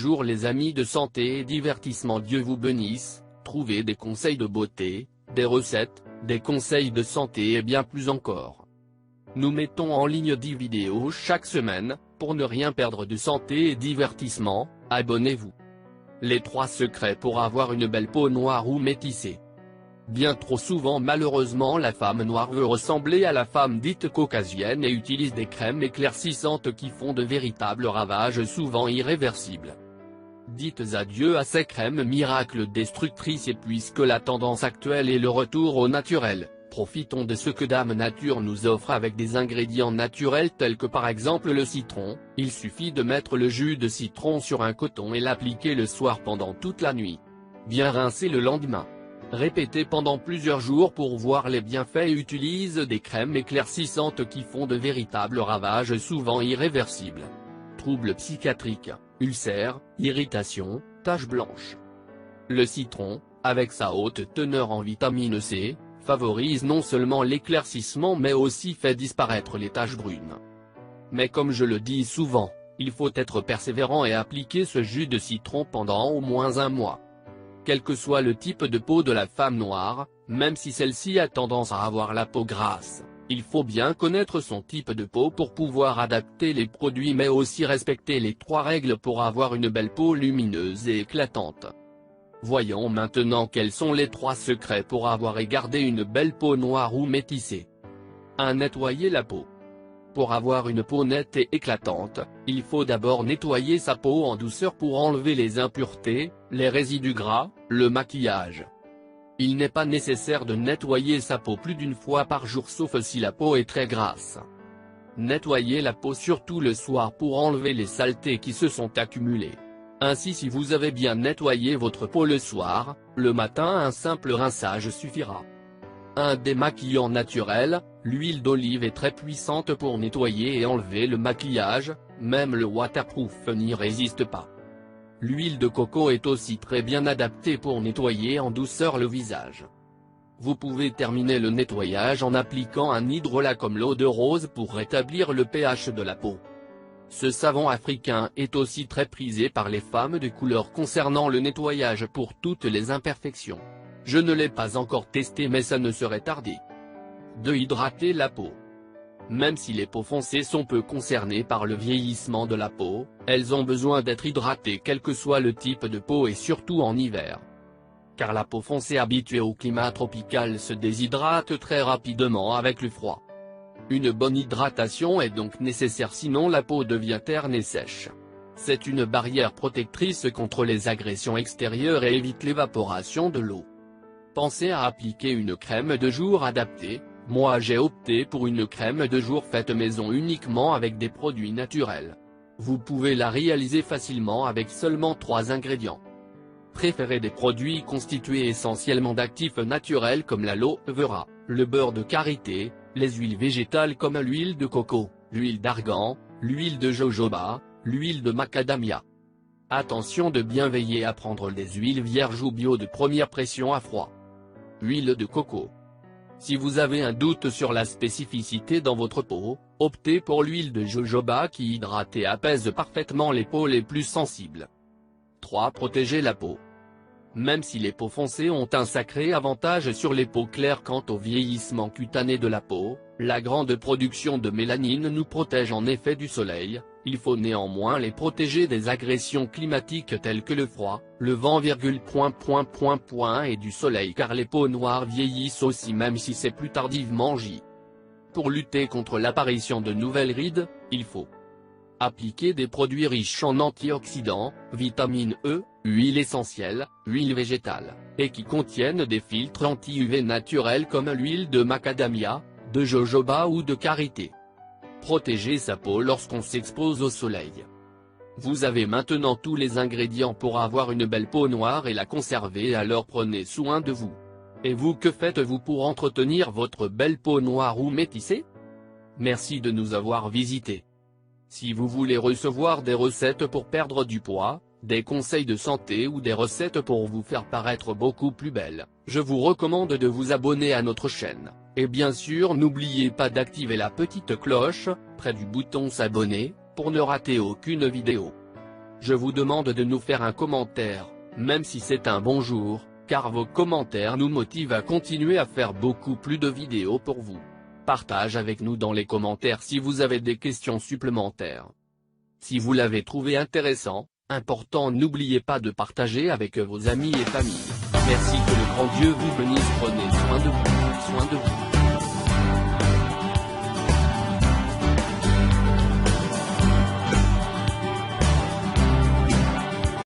Bonjour les amis de santé et divertissement, Dieu vous bénisse. Trouvez des conseils de beauté, des recettes, des conseils de santé et bien plus encore. Nous mettons en ligne 10 vidéos chaque semaine. Pour ne rien perdre de santé et divertissement, abonnez-vous. Les 3 secrets pour avoir une belle peau noire ou métissée. Bien trop souvent malheureusement la femme noire veut ressembler à la femme dite caucasienne et utilise des crèmes éclaircissantes qui font de véritables ravages souvent irréversibles. Dites adieu à ces crèmes miracles destructrices, et puisque la tendance actuelle est le retour au naturel, profitons de ce que Dame Nature nous offre avec des ingrédients naturels tels que par exemple le citron. Il suffit de mettre le jus de citron sur un coton et l'appliquer le soir pendant toute la nuit. Bien rincer le lendemain. Répétez pendant plusieurs jours pour voir les bienfaits et utilise des crèmes éclaircissantes qui font de véritables ravages souvent irréversibles. Troubles psychiatriques, ulcères, irritations, taches blanches. Le citron, avec sa haute teneur en vitamine C, favorise non seulement l'éclaircissement mais aussi fait disparaître les taches brunes. Mais comme je le dis souvent, il faut être persévérant et appliquer ce jus de citron pendant au moins un mois. Quel que soit le type de peau de la femme noire, même si celle-ci a tendance à avoir la peau grasse, il faut bien connaître son type de peau pour pouvoir adapter les produits mais aussi respecter les 3 règles pour avoir une belle peau lumineuse et éclatante. Voyons maintenant quels sont les 3 secrets pour avoir et garder une belle peau noire ou métissée. 1. Nettoyer la peau. Pour avoir une peau nette et éclatante, il faut d'abord nettoyer sa peau en douceur pour enlever les impuretés, les résidus gras, le maquillage. Il n'est pas nécessaire de nettoyer sa peau plus d'une fois par jour sauf si la peau est très grasse. Nettoyez la peau surtout le soir pour enlever les saletés qui se sont accumulées. Ainsi, si vous avez bien nettoyé votre peau le soir, le matin un simple rinçage suffira. Un démaquillant naturel, l'huile d'olive est très puissante pour nettoyer et enlever le maquillage, même le waterproof n'y résiste pas. L'huile de coco est aussi très bien adaptée pour nettoyer en douceur le visage. Vous pouvez terminer le nettoyage en appliquant un hydrolat comme l'eau de rose pour rétablir le pH de la peau. Ce savon africain est aussi très prisé par les femmes de couleur concernant le nettoyage pour toutes les imperfections. Je ne l'ai pas encore testé mais ça ne serait tardé. 2. Hydrater la peau. Même si les peaux foncées sont peu concernées par le vieillissement de la peau, elles ont besoin d'être hydratées quel que soit le type de peau et surtout en hiver. Car la peau foncée habituée au climat tropical se déshydrate très rapidement avec le froid. Une bonne hydratation est donc nécessaire sinon la peau devient terne et sèche. C'est une barrière protectrice contre les agressions extérieures et évite l'évaporation de l'eau. Pensez à appliquer une crème de jour adaptée. Moi j'ai opté pour une crème de jour faite maison uniquement avec des produits naturels. Vous pouvez la réaliser facilement avec seulement 3 ingrédients. Préférez des produits constitués essentiellement d'actifs naturels comme l'aloe vera, le beurre de karité, les huiles végétales comme l'huile de coco, l'huile d'argan, l'huile de jojoba, l'huile de macadamia. Attention de bien veiller à prendre des huiles vierges ou bio de première pression à froid. Huile de coco. Si vous avez un doute sur la spécificité dans votre peau, optez pour l'huile de jojoba qui hydrate et apaise parfaitement les peaux les plus sensibles. 3. Protéger la peau. Même si les peaux foncées ont un sacré avantage sur les peaux claires quant au vieillissement cutané de la peau, la grande production de mélanine nous protège en effet du soleil. Il faut néanmoins les protéger des agressions climatiques telles que le froid, le vent, et du soleil car les peaux noires vieillissent aussi même si c'est plus tardivement. Pour lutter contre l'apparition de nouvelles rides, il faut appliquer des produits riches en antioxydants, vitamine E, huile essentielle, huile végétale, et qui contiennent des filtres anti-UV naturels comme l'huile de macadamia, de jojoba ou de karité. Protéger sa peau lorsqu'on s'expose au soleil. Vous avez maintenant tous les ingrédients pour avoir une belle peau noire et la conserver, alors prenez soin de vous. Et vous, que faites-vous pour entretenir votre belle peau noire ou métissée? Merci de nous avoir visités. Si vous voulez recevoir des recettes pour perdre du poids, des conseils de santé ou des recettes pour vous faire paraître beaucoup plus belle, je vous recommande de vous abonner à notre chaîne. Et bien sûr n'oubliez pas d'activer la petite cloche, près du bouton s'abonner, pour ne rater aucune vidéo. Je vous demande de nous faire un commentaire, même si c'est un bonjour, car vos commentaires nous motivent à continuer à faire beaucoup plus de vidéos pour vous. Partage avec nous dans les commentaires si vous avez des questions supplémentaires. Si vous l'avez trouvé intéressant, important, n'oubliez pas de partager avec vos amis et familles. Merci, que le grand Dieu vous bénisse, prenez soin de vous.